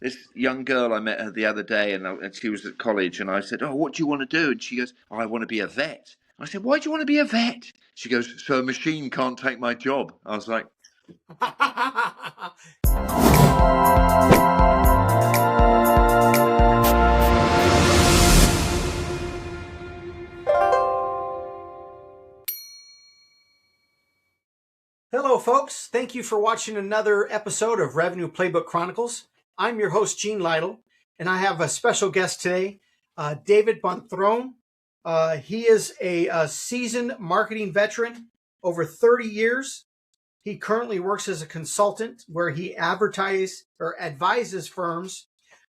This young girl, I met her the other day, and she was at college, and I said, "Oh, what do you want to do?" And she goes, "Oh, I want to be a vet." I said, "Why do you want to be a vet?" She goes, "So a machine can't take my job." I was like, Hello, folks. Thank you for watching another episode of Revenue Playbook Chronicles. I'm your host, Gene Lidle, and I have a special guest today, David Bonthrone. He is a seasoned marketing veteran, over 30 years. He currently works as a consultant where he advises firms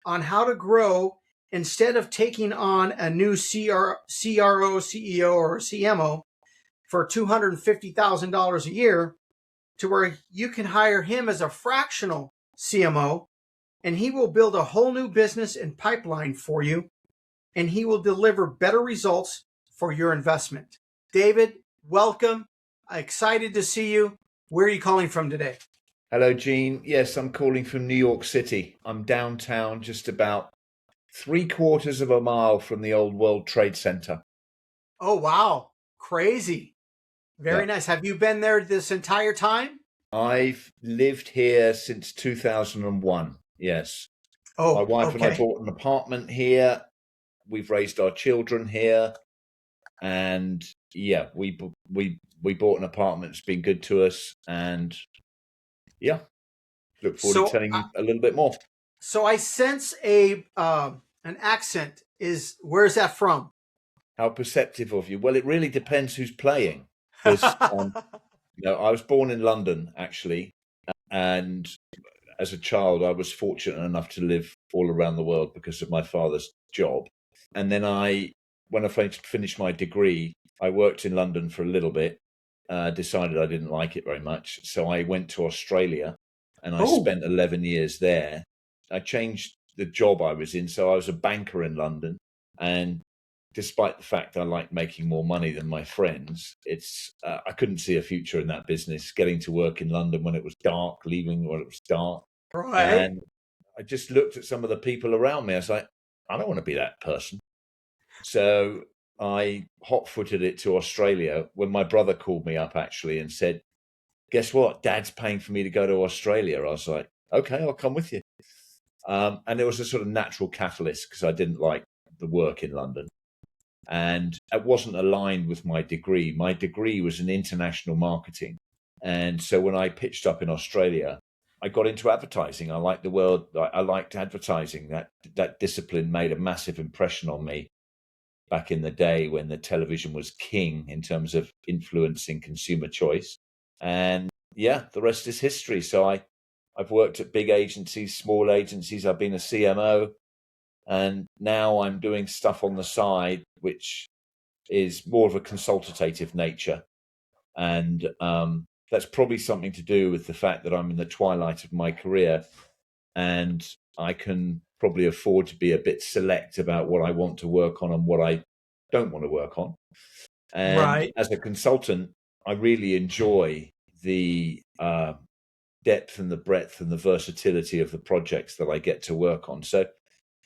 on how to grow instead of taking on a new CRO, CEO, or CMO for $250,000 a year, to where you can hire him as a fractional CMO, and he will build a whole new business and pipeline for you, and he will deliver better results for your investment. David, welcome. Excited to see you. Where are you calling from today? Hello, Gene. Yes, I'm calling from New York City. I'm downtown, just about 3/4 of a mile from the old World Trade Center. Oh, wow. Crazy. Very Yeah. nice. Have you been there this entire time? I've lived here since 2001. Yes. My Oh, wife and I okay. bought an apartment here. We've raised our children here. And yeah, we bought an apartment. It's been good to us. And yeah, look forward to So, telling you a little bit more. so I sense an accent. Where's that from? How perceptive of you. Well, it really depends who's playing. Because I was born in London, actually, and as a child, I was fortunate enough to live all around the world because of my father's job. And then when I finished my degree, I worked in London for a little bit, decided I didn't like it very much. So I went to Australia and I spent 11 years there. I changed the job I was in. So I was a banker in London. And despite the fact I like making more money than my friends, I couldn't see a future in that business. Getting to work in London when it was dark, leaving when it was dark, Right. and I just looked at some of the people around me. I was like, I don't want to be that person. So I hot-footed it to Australia when my brother called me up actually and said, "Guess what? Dad's paying for me to go to Australia." I was like, "Okay, I'll come with you." And it was a sort of natural catalyst because I didn't like the work in London. And it wasn't aligned with my degree. My degree was in international marketing. And so when I pitched up in Australia, I got into advertising. I liked the world. I liked advertising. That discipline made a massive impression on me back in the day when the television was king in terms of influencing consumer choice. And yeah, the rest is history. So I've worked at big agencies, small agencies. I've been a CMO. And now I'm doing stuff on the side, which is more of a consultative nature. And that's probably something to do with the fact that I'm in the twilight of my career and I can probably afford to be a bit select about what I want to work on and what I don't want to work on. And Right. as a consultant, I really enjoy the depth and the breadth and the versatility of the projects that I get to work on. So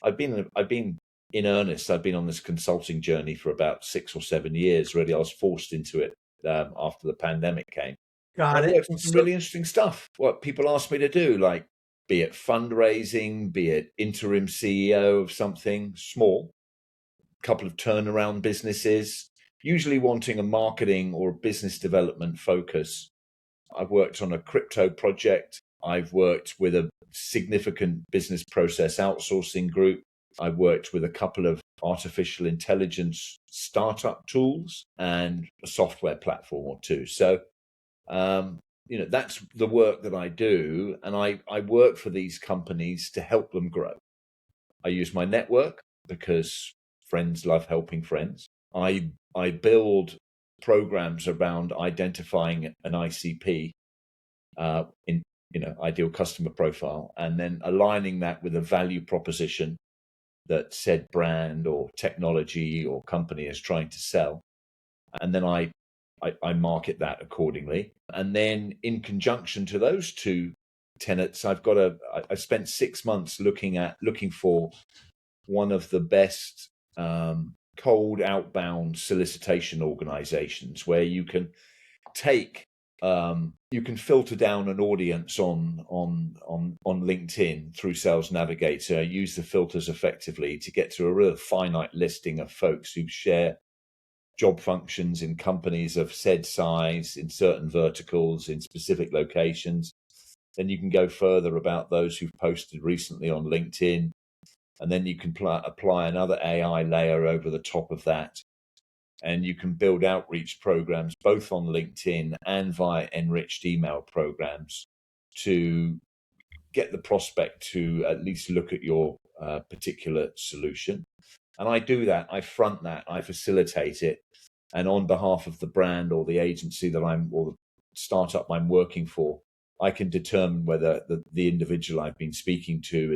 I've been in earnest. I've been on this consulting journey for about 6 or 7 years. Really, I was forced into it after the pandemic came. And Got I've it. worked on some really interesting stuff. What people ask me to do, like be it fundraising, be it interim CEO of something small, a couple of turnaround businesses, usually wanting a marketing or business development focus. I've worked on a crypto project. I've worked with a significant business process outsourcing group. I've worked with a couple of artificial intelligence startup tools and a software platform or two. So, that's the work that I do. And I work for these companies to help them grow. I use my network because friends love helping friends. I build programs around identifying an ICP in ideal customer profile, and then aligning that with a value proposition that said brand or technology or company is trying to sell, and then I market that accordingly. And then in conjunction to those two tenets. I spent 6 months looking for one of the best cold outbound solicitation organizations where you can you can filter down an audience on LinkedIn through Sales Navigator, use the filters effectively to get to a real finite listing of folks who share job functions in companies of said size, in certain verticals, in specific locations. Then you can go further about those who've posted recently on LinkedIn. And then you can apply another AI layer over the top of that. And you can build outreach programs both on LinkedIn and via enriched email programs to get the prospect to at least look at your particular solution. And I do that, I front that, I facilitate it. And on behalf of the brand or the agency or the startup I'm working for, I can determine whether the individual I've been speaking to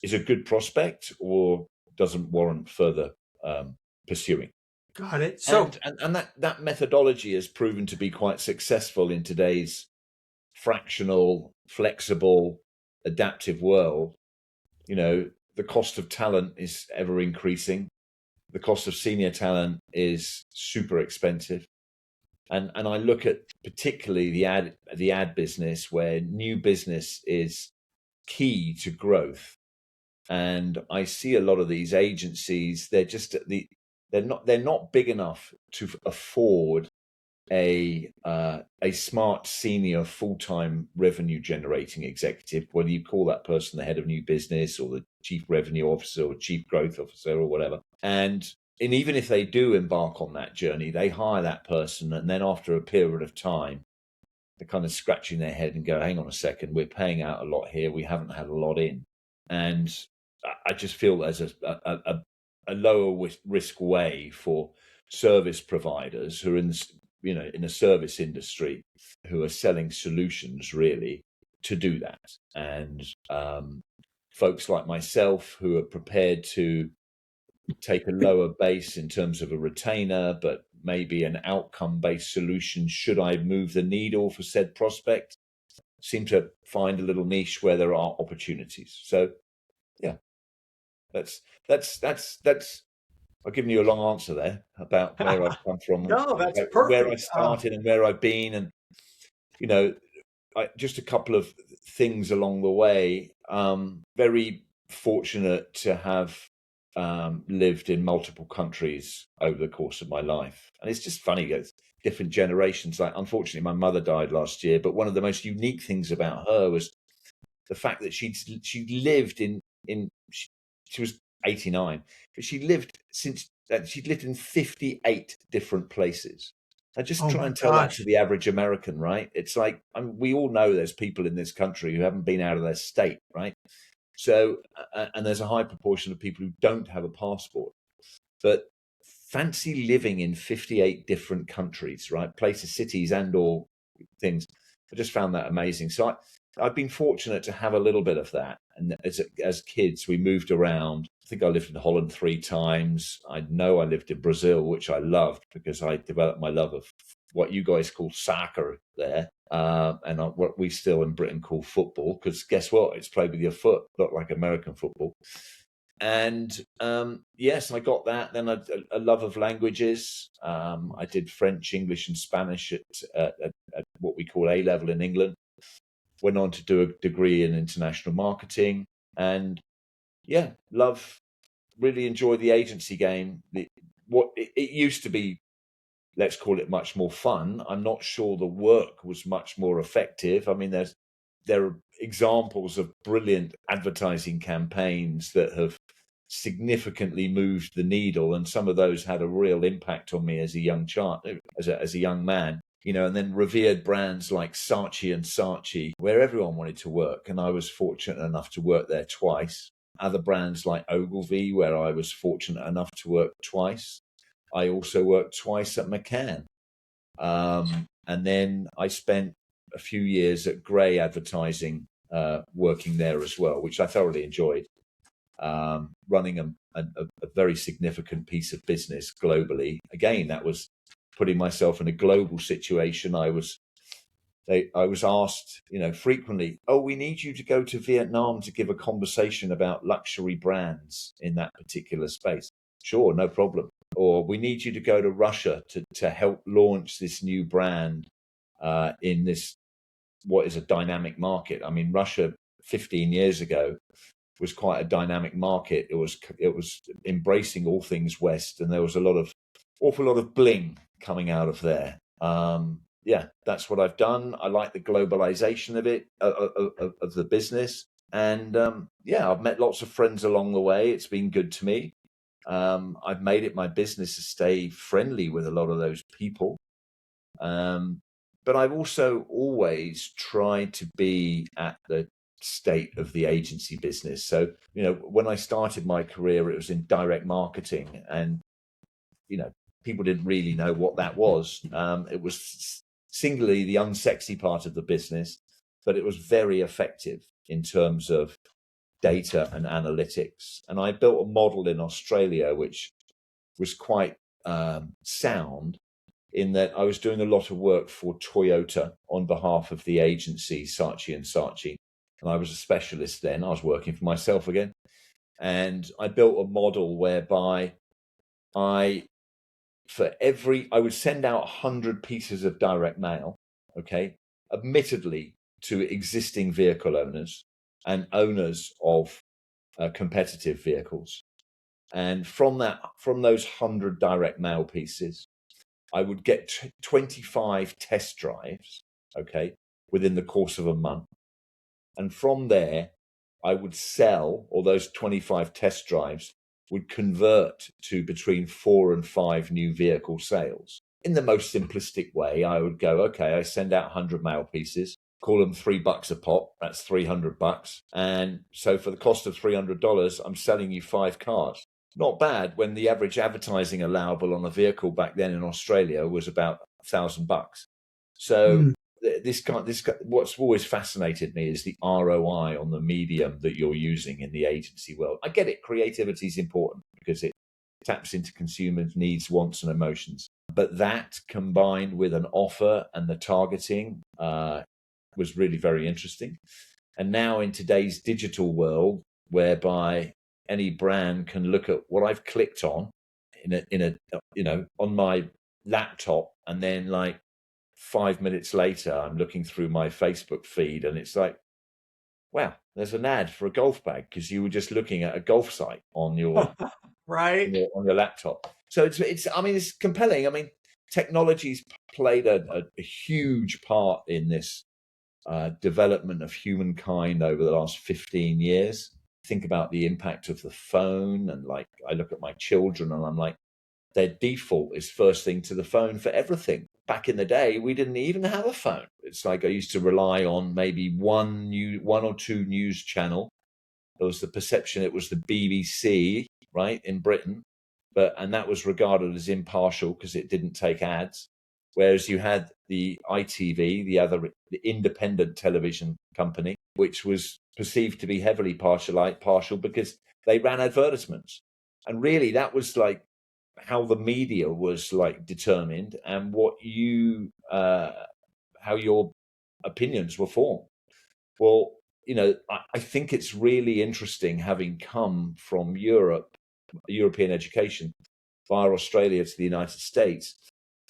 is a good prospect or doesn't warrant further pursuing. Got it. So, and that methodology has proven to be quite successful in today's fractional, flexible, adaptive world. You know, the cost of talent is ever increasing. The cost of senior talent is super expensive. And I look at particularly the ad business, where new business is key to growth. And I see a lot of these agencies, they're not big enough to afford a smart senior full-time revenue generating executive, whether you call that person the head of new business or the chief revenue officer or chief growth officer or whatever. And even if they do embark on that journey, they hire that person, and then after a period of time, they're kind of scratching their head and go, hang on a second, we're paying out a lot here, we haven't had a lot in. And I just feel there's a lower risk way for service providers who are in the service industry, who are selling solutions really, to do that. And folks like myself who are prepared to take a lower base in terms of a retainer, but maybe an outcome-based solution should I move the needle for said prospect, seem to find a little niche where there are opportunities. So yeah, that's I've given you a long answer there about where I've come from. No, that's perfect. Where I started and where I've been, and just a couple of things along the way. Very fortunate to have lived in multiple countries over the course of my life, and it's just funny. It's different generations. Like, unfortunately, my mother died last year, but one of the most unique things about her was the fact that she lived she was 89, but she'd lived in 58 different places. I just try and tell that to the average American, right? It's like, we all know there's people in this country who haven't been out of their state, right? So, and there's a high proportion of people who don't have a passport. But fancy living in 58 different countries, right? Places, cities, and or things. I just found that amazing. So I've been fortunate to have a little bit of that. And as kids, we moved around. I think I lived in Holland 3 times. I know I lived in Brazil, which I loved because I developed my love of what you guys call soccer there, and what we still in Britain call football, because guess what? It's played with your foot, not like American football. And yes, I got that. Then a love of languages. I did French, English, and Spanish at what we call A-level in England. Went on to do a degree in international marketing, and yeah, really enjoyed the agency game. It used to be, let's call it, much more fun. I'm not sure the work was much more effective. I mean, there are examples of brilliant advertising campaigns that have significantly moved the needle, and some of those had a real impact on me as a young child, as a young man. And then revered brands like Saatchi and Saatchi, where everyone wanted to work, and I was fortunate enough to work there twice. Other brands like Ogilvy, where I was fortunate enough to work twice. I also worked twice at McCann. And then I spent a few years at Grey Advertising, working there as well, which I thoroughly enjoyed, running a very significant piece of business globally. Again, that was putting myself in a global situation. I was I was asked, frequently, oh, we need you to go to Vietnam to give a conversation about luxury brands in that particular space. Sure, no problem. Or we need you to go to Russia to help launch this new brand in this, what is a dynamic market. I mean, Russia 15 years ago was quite a dynamic market. It was embracing all things West, and there was awful lot of bling coming out of there. That's what I've done. I like the globalization of it, of the business. And I've met lots of friends along the way. It's been good to me. I've made it my business to stay friendly with a lot of those people. But I've also always tried to be at the state of the agency business. So, when I started my career, it was in direct marketing, and, people didn't really know what that was. It was singularly the unsexy part of the business, but it was very effective in terms of data and analytics. And I built a model in Australia, which was quite sound, in that I was doing a lot of work for Toyota on behalf of the agency, Saatchi & Saatchi. And I was a specialist then. I was working for myself again. And I built a model whereby I would send out 100 pieces of direct mail, okay, admittedly to existing vehicle owners and owners of competitive vehicles. And from those 100 direct mail pieces, I would get 25 test drives, okay, within the course of a month. And from there, I would sell, or those 25 test drives would convert to between 4 and 5 new vehicle sales. In the most simplistic way, I would go, okay, I send out 100 mail pieces, call them $3 a pop. That's $300. And so for the cost of $300, I'm selling you 5 cars. Not bad when the average advertising allowable on a vehicle back then in Australia was about $1,000. So what's always fascinated me is the ROI on the medium that you're using in the agency world. I get it. Creativity is important because it taps into consumers' needs, wants, and emotions. But that combined with an offer and the targeting was really very interesting. And now in today's digital world, whereby any brand can look at what I've clicked on on my laptop, and then like 5 minutes later, I'm looking through my Facebook feed, and it's like, wow, there's an ad for a golf bag because you were just looking at a golf site on your right on your laptop. So it's compelling. I mean, technology's played a huge part in this development of humankind over the last 15 years. Think about the impact of the phone, and like I look at my children and I'm like, their default is first thing to the phone for everything. Back in the day, we didn't even have a phone. It's like I used to rely on maybe one or two news channel. There was the perception it was the BBC, right, in Britain, and that was regarded as impartial because it didn't take ads. Whereas you had the ITV, the independent television company, which was perceived to be heavily partial because they ran advertisements. And really that was like how the media was like determined, and how your opinions were formed. Well, I think it's really interesting, having come from European education via Australia to the United States.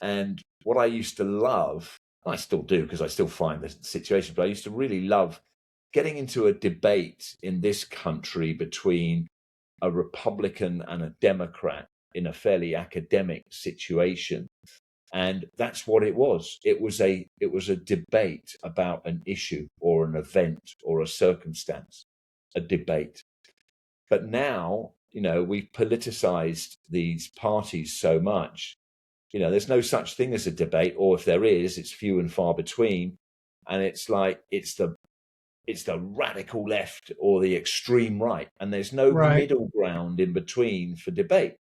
And what I used to love, I still do because I still find the situation, but I used to really love getting into a debate in this country between a Republican and a Democrat in a fairly academic situation. And that's what it was. It was a debate about an issue or an event or a circumstance, a debate. But now, we've politicized these parties so much. There's no such thing as a debate, or if there is, it's few and far between. And it's like it's the radical left or the extreme right, and there's no middle ground in between for debate.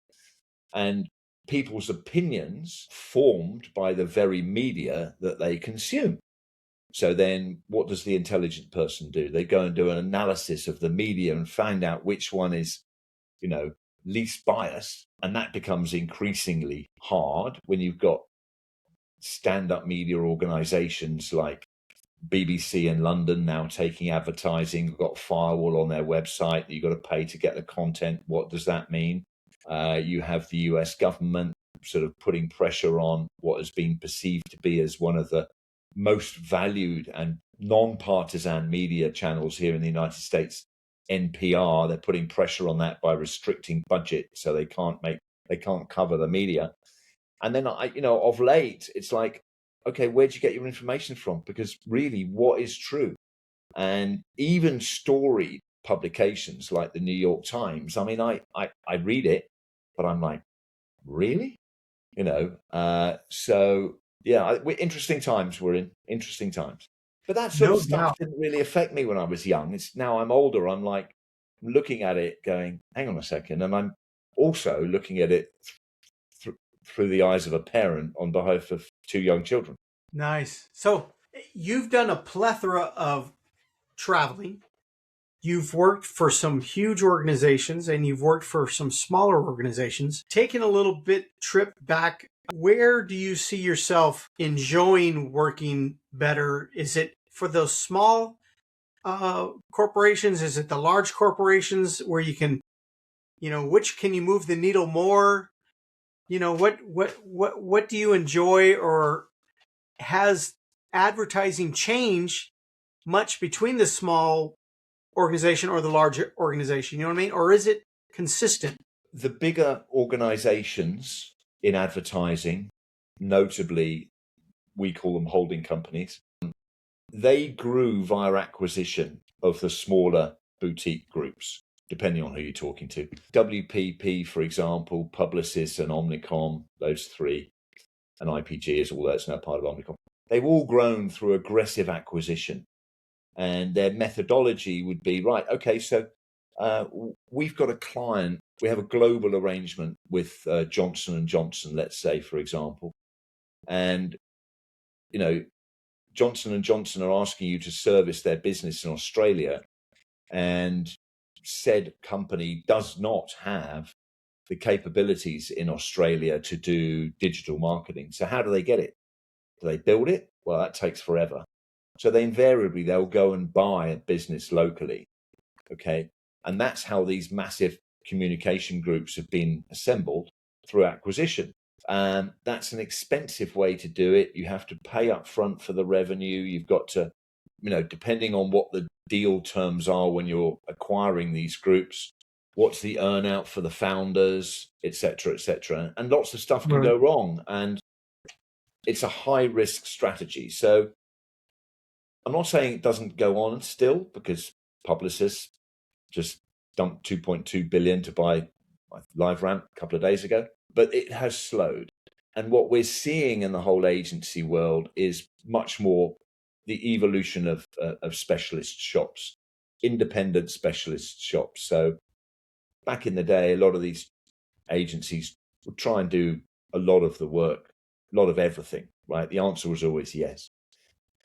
And people's opinions formed by the very media that they consume. So then what does the intelligent person do? They go and do an analysis of the media and find out which one is, least biased. And that becomes increasingly hard when you've got stand-up media organizations like BBC in London now taking advertising. We've got a firewall on their website that you've got to pay to get the content. What does that mean? You have the US government sort of putting pressure on what has been perceived to be as one of the most valued and non-partisan media channels here in the United States, NPR. They're putting pressure on that by restricting budget, so they can't cover the media. And then of late, it's like, okay, where'd you get your information from? Because really, what is true? And even story publications like the New York Times, I mean, I read it, but I'm like, really? So yeah, we're interesting times. We're in interesting times. But that sort No of stuff doubt. didn't really affect me when I was young. It's now I'm older. I'm like looking at it going, hang on a second. And I'm also looking at it through the eyes of a parent on behalf of two young children. Nice. So you've done a plethora of traveling. You've worked for some huge organizations and you've worked for some smaller organizations. Taking a little bit trip back, where do you see yourself enjoying working better? Is it for those small corporations? Is it the large corporations where you can, which can you move the needle more? What do you enjoy, or has advertising changed much between the small organization or the large organization? You know what I mean? Or is it consistent? The bigger organizations in advertising, notably, we call them holding companies, they grew via acquisition of the smaller boutique groups, depending on who you're talking to. WPP, for example, Publicis and Omnicom, those three, and IPG is all that's now part of Omnicom. They've all grown through aggressive acquisition. And their methodology would be, right, okay, so we've got a client, we have a global arrangement with Johnson & Johnson, let's say, for example. And, Johnson & Johnson are asking you to service their business in Australia. And said company does not have the capabilities in Australia to do digital marketing. So how do they get it? Do they build it? Well, that takes forever. So they'll go and buy a business locally. Okay. And that's how these massive communication groups have been assembled, through acquisition. That's an expensive way to do it. You have to pay up front for the revenue. You've got to, depending on what the deal terms are when you're acquiring these groups, what's the earn out for the founders, et cetera, and lots of stuff can go wrong. And it's a high risk strategy. So I'm not saying it doesn't go on still, because Publicis just dumped 2.2 billion to buy LiveRamp a couple of days ago, but it has slowed. And what we're seeing in the whole agency world is much more the evolution of specialist shops, independent specialist shops. So back in the day, a lot of these agencies would try and do a lot of the work, a lot of everything, right? The answer was always yes.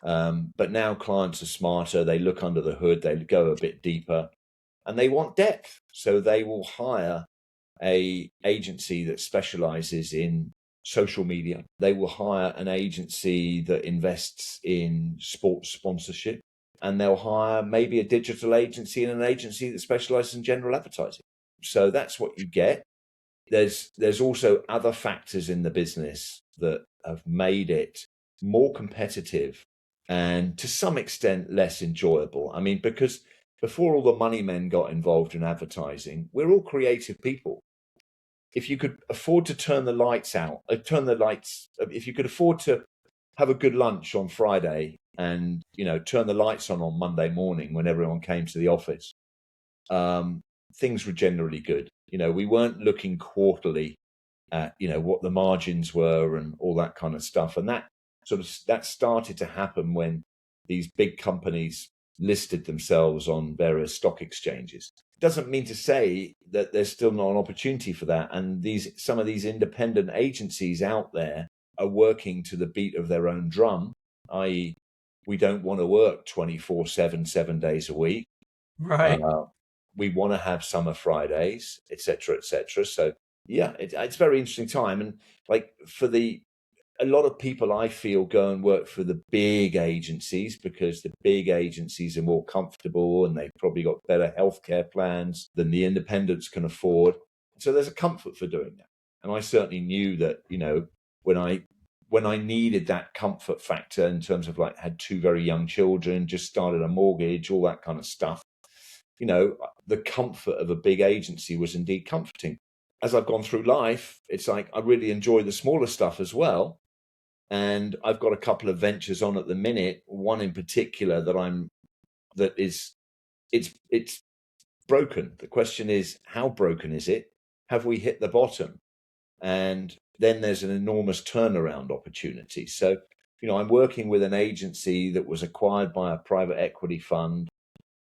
But now clients are smarter. They look under the hood, they go a bit deeper, and they want depth. So they will hire a agency that specializes in social media. They will hire an agency that invests in sports sponsorship, and they'll hire maybe a digital agency and an agency that specializes in general advertising. So that's what you get. There's also other factors in the business that have made it more competitive and to some extent less enjoyable. I mean, because before all the money men got involved in advertising, we're all creative people. If you could afford to turn the lights out, if you could afford to have a good lunch on Friday and, turn the lights on Monday morning when everyone came to the office, things were generally good. We weren't looking quarterly at, what the margins were and all that kind of stuff. And that started to happen when these big companies listed themselves on various stock exchanges. Doesn't mean to say that there's still not an opportunity for that. And some of these independent agencies out there are working to the beat of their own drum, i.e., we don't want to work 24/7, 7 days a week. Right. We want to have summer Fridays, et cetera, et cetera. So yeah, it's a very interesting time. And like for the a lot of people, I feel, go and work for the big agencies because the big agencies are more comfortable and they've probably got better healthcare plans than the independents can afford. So there's a comfort for doing that. And I certainly knew that, when I needed that comfort factor in terms of like had two very young children, just started a mortgage, all that kind of stuff, the comfort of a big agency was indeed comforting. As I've gone through life, it's like I really enjoy the smaller stuff as well. And I've got a couple of ventures on at the minute. One in particular it's broken. The question is, how broken is it? Have we hit the bottom? And then there's an enormous turnaround opportunity. So, I'm working with an agency that was acquired by a private equity fund.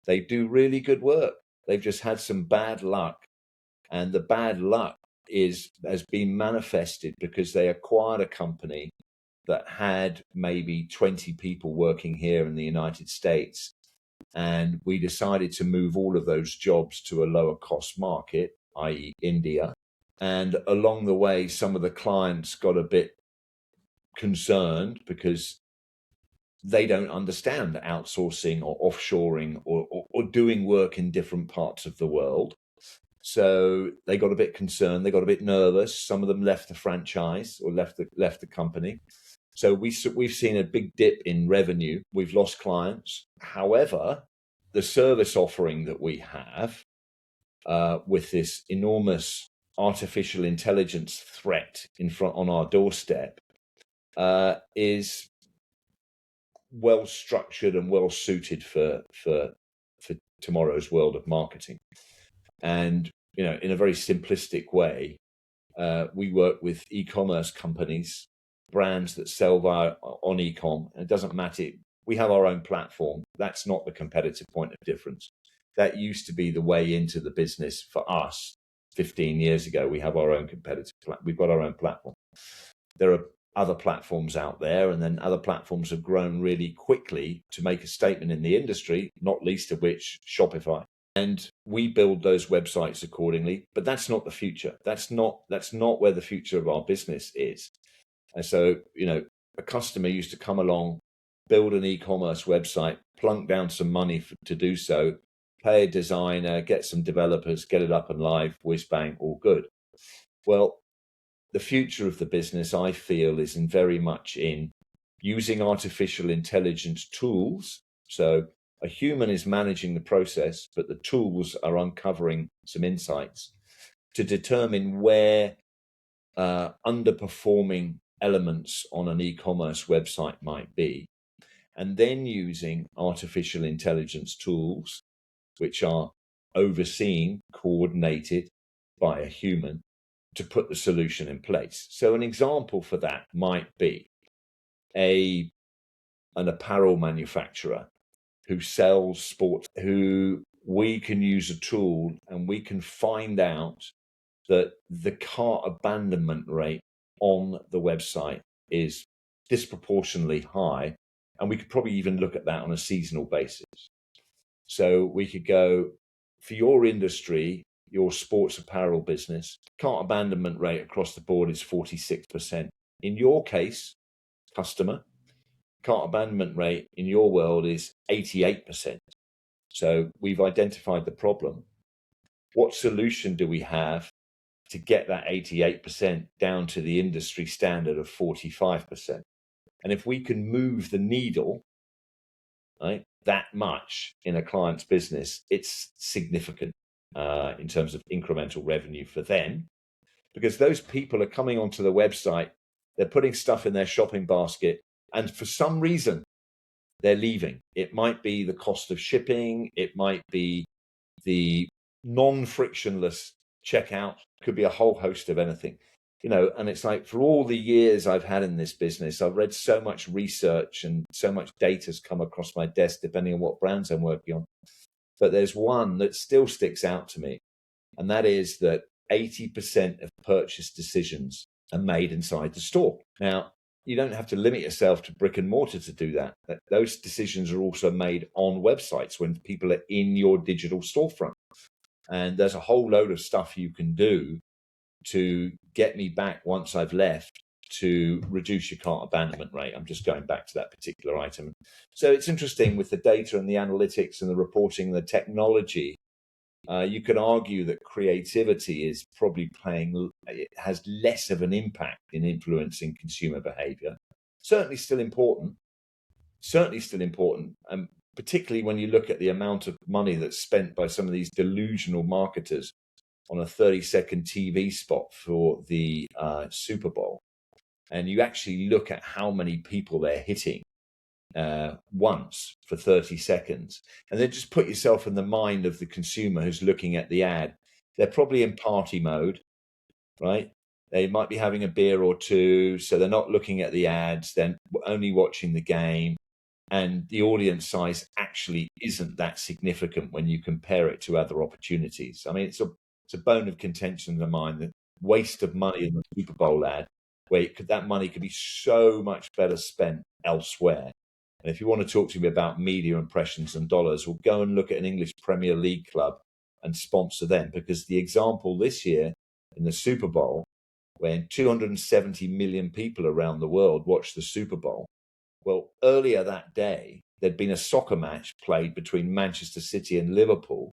They do really good work. They've just had some bad luck. And the bad luck has been manifested because they acquired a company that had maybe 20 people working here in the United States. And we decided to move all of those jobs to a lower cost market, i.e. India. And along the way, some of the clients got a bit concerned because they don't understand outsourcing or offshoring or doing work in different parts of the world. So they got a bit concerned. They got a bit nervous. Some of them left the franchise or left the company. So we've seen a big dip in revenue. We've lost clients. However, the service offering that we have with this enormous artificial intelligence threat on our doorstep is well structured and well suited for tomorrow's world of marketing. And in a very simplistic way, we work with e-commerce companies, brands that sell on e-com. And it doesn't matter. We have our own platform. That's not the competitive point of difference. That used to be the way into the business for us 15 years ago. We have our own we've got our own platform. There are other platforms out there, and then other platforms have grown really quickly to make a statement in the industry, not least of which Shopify. And we build those websites accordingly, but that's not the future. That's not where the future of our business is. And so, a customer used to come along, build an e-commerce website, plunk down some money to do so, pay a designer, get some developers, get it up and live, whiz bang, all good. Well, the future of the business, I feel, is very much in using artificial intelligence tools. So a human is managing the process, but the tools are uncovering some insights to determine where underperforming elements on an e-commerce website might be, and then using artificial intelligence tools, which are overseen, coordinated by a human, to put the solution in place. So an example for that might be an apparel manufacturer who sells sports, who we can use a tool and we can find out that the cart abandonment rate on the website is disproportionately high. And we could probably even look at that on a seasonal basis. So we could go, for your industry, your sports apparel business, cart abandonment rate across the board is 46%. In your case, customer, cart abandonment rate in your world is 88%. So we've identified the problem. What solution do we have to get that 88% down to the industry standard of 45%? And if we can move the needle, right, that much in a client's business, it's significant in terms of incremental revenue for them, because those people are coming onto the website, they're putting stuff in their shopping basket, and for some reason, they're leaving. It might be the cost of shipping. It might be the non-frictionless checkout. Could be a whole host of anything. And it's like, for all the years I've had in this business, I've read so much research and so much data has come across my desk, depending on what brands I'm working on. But there's one that still sticks out to me, and that is that 80% of purchase decisions are made inside the store. Now, you don't have to limit yourself to brick and mortar to do that. Those decisions are also made on websites when people are in your digital storefront. And there's a whole load of stuff you can do to get me back once I've left to reduce your cart abandonment rate. I'm just going back to that particular item. So it's interesting with the data and the analytics and the reporting, the technology. You could argue that creativity is probably it has less of an impact in influencing consumer behavior. Certainly still important, and particularly when you look at the amount of money that's spent by some of these delusional marketers on a 30-second TV spot for the Super Bowl. And you actually look at how many people they're hitting once for 30 seconds, and then just put yourself in the mind of the consumer who's looking at the ad. They're probably in party mode, right? They might be having a beer or two, so they're not looking at the ads, they're only watching the game, and the audience size actually isn't that significant when you compare it to other opportunities. I mean, it's a bone of contention of mine, the waste of money in the Super Bowl ad, where that money could be so much better spent elsewhere. And if you want to talk to me about media impressions and dollars, well, go and look at an English Premier League club and sponsor them, because the example this year in the Super Bowl, when 270 million people around the world watched the Super Bowl, well, earlier that day, there'd been a soccer match played between Manchester City and Liverpool,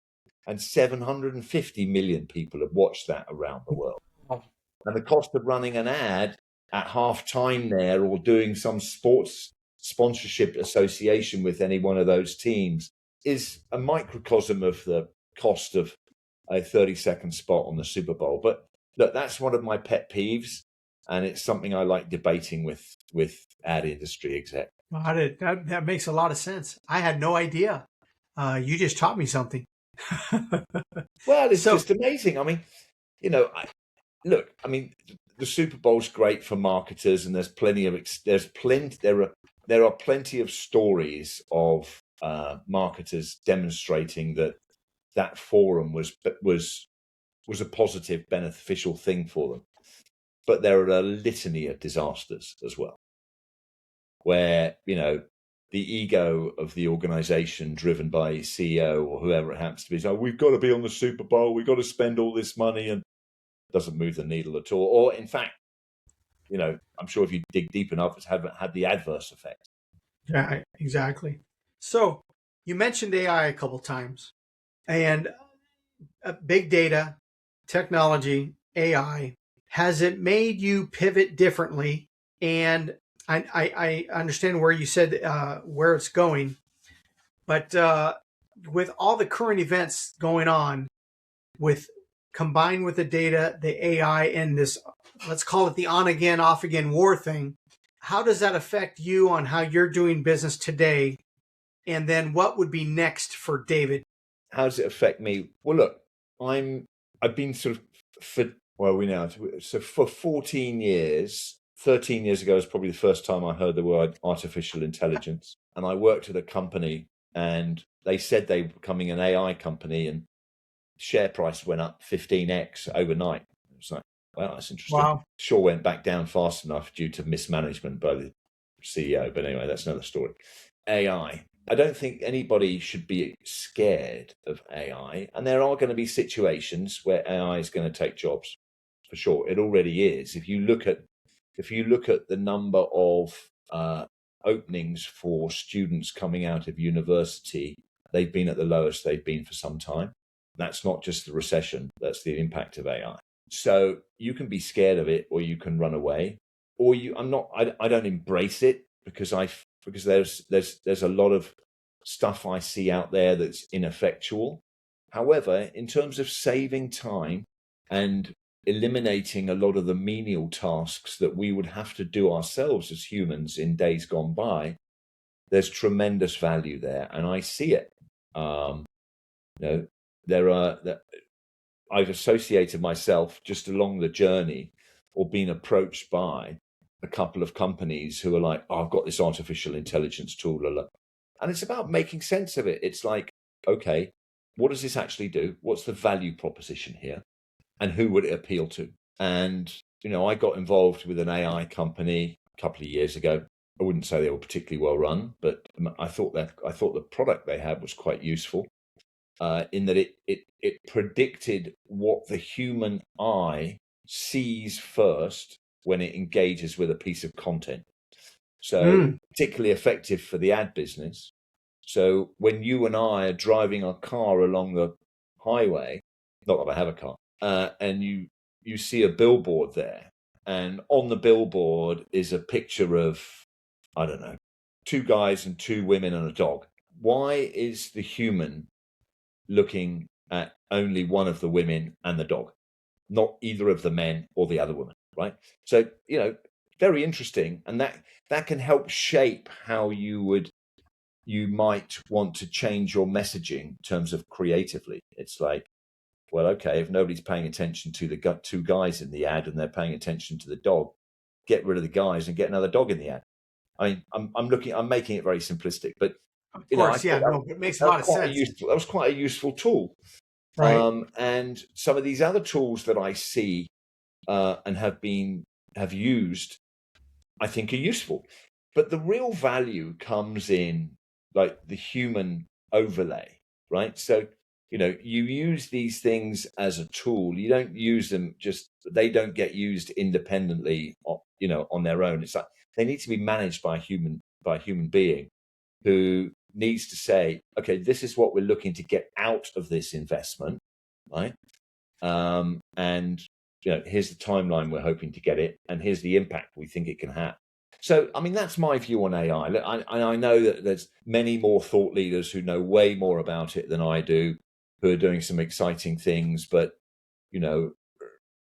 and 750 million people have watched that around the world. And the cost of running an ad at half time there, or doing some sports sponsorship association with any one of those teams, is a microcosm of the cost of a 30-second spot on the Super Bowl. But look, that's one of my pet peeves, and it's something I like debating with ad industry exec. Well, that makes a lot of sense. I had no idea. You just taught me something. Well, it's just amazing. I mean, the Super Bowl's great for marketers, and there are plenty of stories of marketers demonstrating that forum was a positive, beneficial thing for them. But there are a litany of disasters as well, where the ego of the organization, driven by CEO or whoever it happens to be, we've got to be on the Super Bowl, we've got to spend all this money, and doesn't move the needle at all. Or in fact, I'm sure if you dig deep enough, it's had the adverse effect. Yeah, exactly. So you mentioned AI a couple times, and big data, technology, AI. Has it made you pivot differently? And I understand where you said where it's going, but with all the current events going on, combined with the data, the AI, and this, let's call it the on again, off again war thing, how does that affect you on how you're doing business today? And then what would be next for David? How does it affect me? Well, look, I've been sort of for 14 years. 13 years ago was probably the first time I heard the word artificial intelligence. And I worked at a company, and they said they were becoming an AI company, and share price went up 15x overnight. It was like, wow, that's interesting. Wow. Sure went back down fast enough due to mismanagement by the CEO. But anyway, that's another story. AI. I don't think anybody should be scared of AI. And there are going to be situations where AI is going to take jobs, for sure. It already is. If you look at the number of openings for students coming out of university, they've been at the lowest they've been for some time. That's not just the recession, that's the impact of AI. So you can be scared of it, or you can run away, or I don't embrace it because there's a lot of stuff I see out there that's ineffectual. However, in terms of saving time and eliminating a lot of the menial tasks that we would have to do ourselves as humans in days gone by, there's tremendous value there, and I see it. I've associated myself just along the journey, or been approached by a couple of companies who are like, oh, I've got this artificial intelligence tool, and it's about making sense of it. It's like, okay, what does this actually do? What's the value proposition here? And who would it appeal to? And, I got involved with an AI company a couple of years ago. I wouldn't say they were particularly well run, but I thought the product they had was quite useful, in that it predicted what the human eye sees first when it engages with a piece of content. So particularly effective for the ad business. So when you and I are driving our car along the highway, not that I have a car, and you see a billboard there, and on the billboard is a picture of, I don't know, 2 guys and 2 women and a dog. Why is the human looking at only one of the women and the dog, not either of the men or the other woman, right? So, very interesting. And that can help shape how you might want to change your messaging in terms of creatively. It's like, well, okay, if nobody's paying attention to the 2 guys in the ad and they're paying attention to the dog, get rid of the guys and get another dog in the ad. I mean, I'm making it very simplistic, but of course, it makes a lot of sense. That was quite a useful tool. Right. And some of these other tools that I see and have used, I think are useful. But the real value comes in like the human overlay, right? So, you use these things as a tool. You don't use them they don't get used independently, on their own. It's like they need to be managed by a human being who needs to say, okay, this is what we're looking to get out of this investment, right? And here's the timeline we're hoping to get it, and here's the impact we think it can have. So, I mean, that's my view on AI. I know that there's many more thought leaders who know way more about it than I do, who are doing some exciting things. But,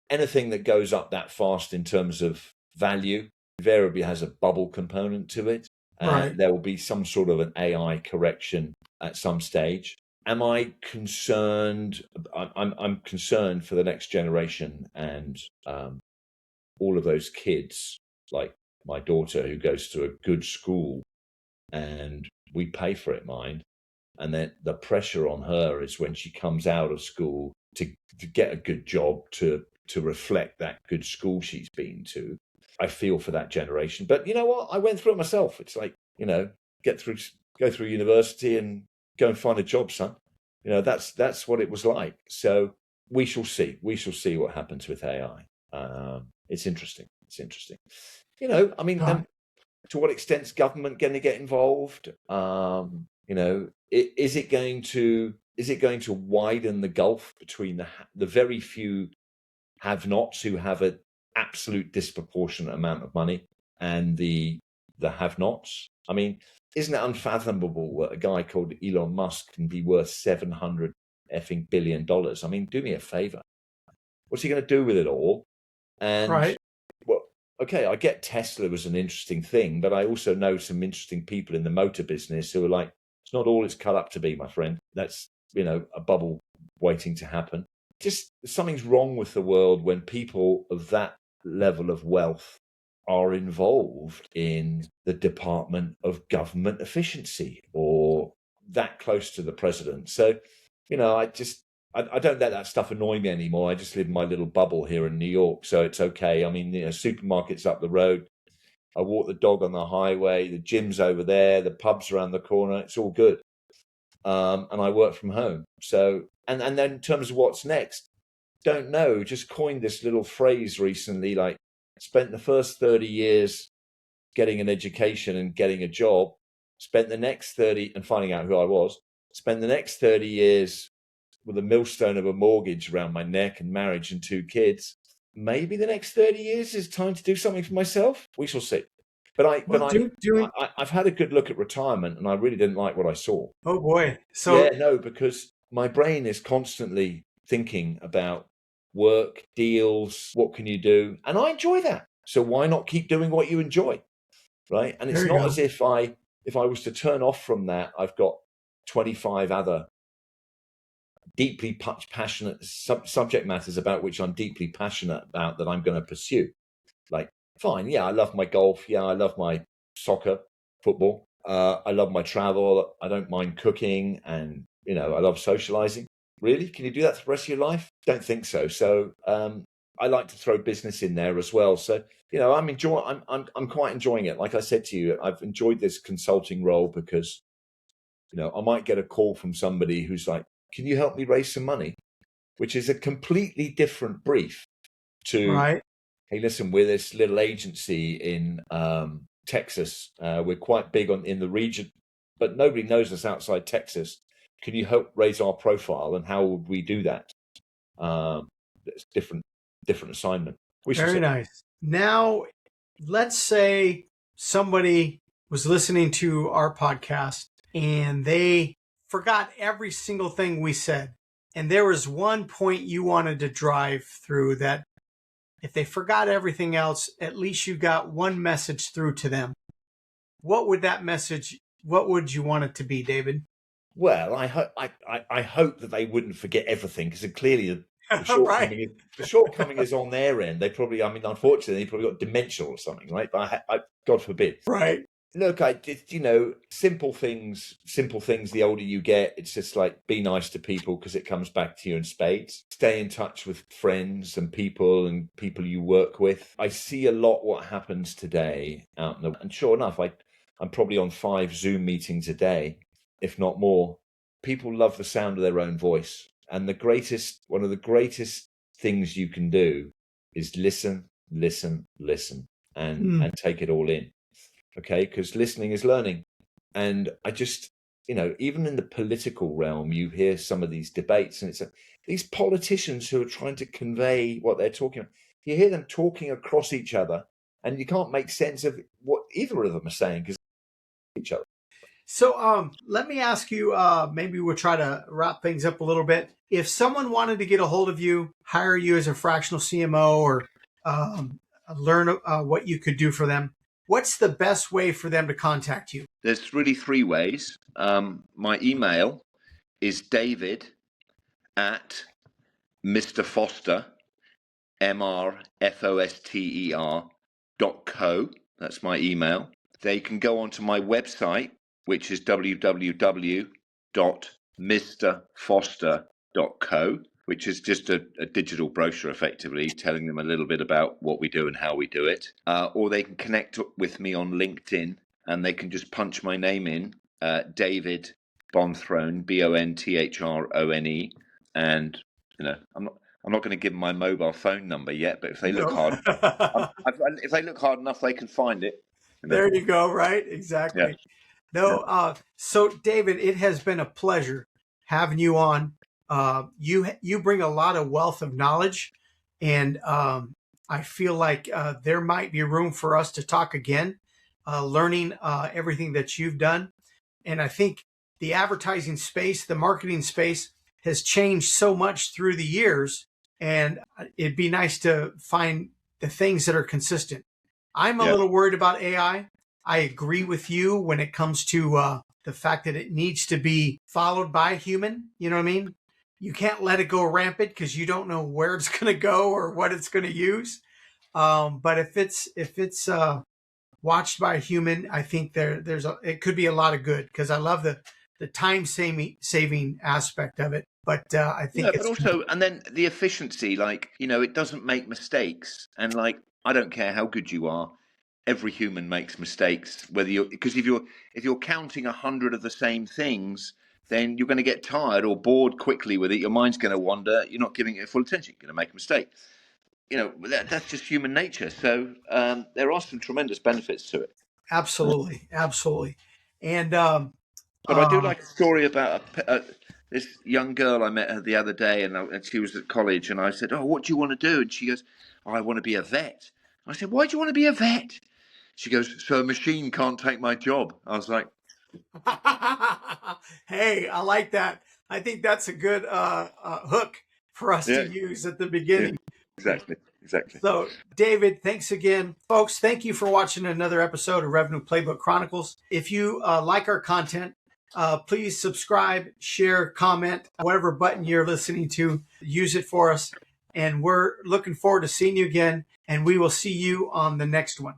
anything that goes up that fast in terms of value invariably has a bubble component to it. Right. There will be some sort of an AI correction at some stage. Am I concerned? I'm concerned for the next generation and all of those kids, like my daughter who goes to a good school, and we pay for it, mind. And then the pressure on her is when she comes out of school to get a good job to reflect that good school she's been to. I feel for that generation. But you know what? I went through it myself. It's like, go through university and go and find a job, son. That's what it was like. So we shall see. We shall see what happens with AI. It's interesting. It's interesting. I mean, to what extent is government going to get involved? Is it going to widen the gulf between the very few have-nots who have an absolute disproportionate amount of money and the have-nots? I mean, isn't it unfathomable that a guy called Elon Musk can be worth $700 billion? I mean, do me a favor. What's he going to do with it all? And right. Well, okay, I get Tesla was an interesting thing, but I also know some interesting people in the motor business who are like, it's not all it's cut up to be, my friend. That's, a bubble waiting to happen. Just something's wrong with the world when people of that level of wealth are involved in the Department of Government Efficiency or that close to the president. So, I don't let that stuff annoy me anymore. I just live in my little bubble here in New York, so it's okay. I mean, supermarkets up the road. I walk the dog on the highway. The gym's over there. The pub's around the corner. It's all good. And I work from home. So, and then in terms of what's next, don't know. Just coined this little phrase recently, like spent the first 30 years getting an education and getting a job, spent the next 30 and finding out who I was, spent the next 30 years with a millstone of a mortgage around my neck and marriage and 2 kids. Maybe the next 30 years is time to do something for myself. We shall see. But I've had a good look at retirement, and I really didn't like what I saw. Oh boy! So because my brain is constantly thinking about work, deals, what can you do, and I enjoy that. So why not keep doing what you enjoy, right? And it's not as if I was to turn off from that, I've got 25 other deeply passionate subject matters about which I'm deeply passionate about that I'm going to pursue. Like, fine, yeah, I love my golf. Yeah, I love my soccer, football. I love my travel. I don't mind cooking, and I love socializing. Really, can you do that for the rest of your life? Don't think so. So I like to throw business in there as well. So I'm quite enjoying it. Like I said to you, I've enjoyed this consulting role because I might get a call from somebody who's like, can you help me raise some money? Which is a completely different brief to hey, listen, we're this little agency in Texas. We're quite big in the region, but nobody knows us outside Texas. Can you help raise our profile, and how would we do that? It's different assignment. Very nice. Now, let's say somebody was listening to our podcast and they forgot every single thing we said. And there was one point you wanted to drive through that if they forgot everything else, at least you got one message through to them. What would you want it to be, David? Well, I hope that they wouldn't forget everything, because clearly the shortcoming is on their end. They probably, unfortunately, they probably got dementia or something, right? But God forbid. Right. Look, simple things. The older you get, it's just like, be nice to people, because it comes back to you in spades. Stay in touch with friends and people you work with. I see a lot what happens today out in and sure enough, I'm probably on 5 Zoom meetings a day, if not more. People love the sound of their own voice. And one of the greatest things you can do is listen, and take it all in. Okay, because listening is learning. And I just, even in the political realm, you hear some of these debates, and it's these politicians who are trying to convey what they're talking about. You hear them talking across each other, and you can't make sense of what either of them are saying because each other. So let me ask you, maybe we'll try to wrap things up a little bit. If someone wanted to get a hold of you, hire you as a fractional CMO, or learn what you could do for them, what's the best way for them to contact you? There's really 3 ways. My email is david@mrfoster, MRFOSTER.co. That's my email. They can go onto my website, which is www.mrfoster.co, which is just a digital brochure, effectively, telling them a little bit about what we do and how we do it. Or they can connect with me on LinkedIn, and they can just punch my name in, David Bonthrone, Bonthrone. And, I'm not going to give them my mobile phone number yet, but if they look hard, if they look hard enough, they can find it. There you go. Right. Exactly. Yeah. No. So David, it has been a pleasure having you on. You bring a lot of wealth of knowledge, and I feel like there might be room for us to talk again, learning everything that you've done. And I think the advertising space, the marketing space has changed so much through the years, and it'd be nice to find the things that are consistent. I'm a little worried about AI. I agree with you when it comes to the fact that it needs to be followed by a human. You know what I mean? You can't let it go rampant because you don't know where it's going to go or what it's going to use. But if it's watched by a human, I think it could be a lot of good, because I love the time saving aspect of it. But I think but also, and then the efficiency, it doesn't make mistakes, and I don't care how good you are. Every human makes mistakes, because if you're counting 100 of the same things, then you're going to get tired or bored quickly with it. Your mind's going to wander. You're not giving it full attention. You're going to make a mistake. That's just human nature. So there are some tremendous benefits to it. Absolutely. And but I do like a story about this young girl. I met her the other day, and she was at college, and I said, "Oh, what do you want to do?" And she goes, "Oh, I want to be a vet." I said, "Why do you want to be a vet?" She goes, "So a machine can't take my job." I was like, hey, I like that. I think that's a good hook for us to use at the beginning. Yeah, exactly. So, David, thanks again. Folks, thank you for watching another episode of Revenue Playbook Chronicles. If you like our content, please subscribe, share, comment, whatever button you're listening to, use it for us. And we're looking forward to seeing you again, and we will see you on the next one.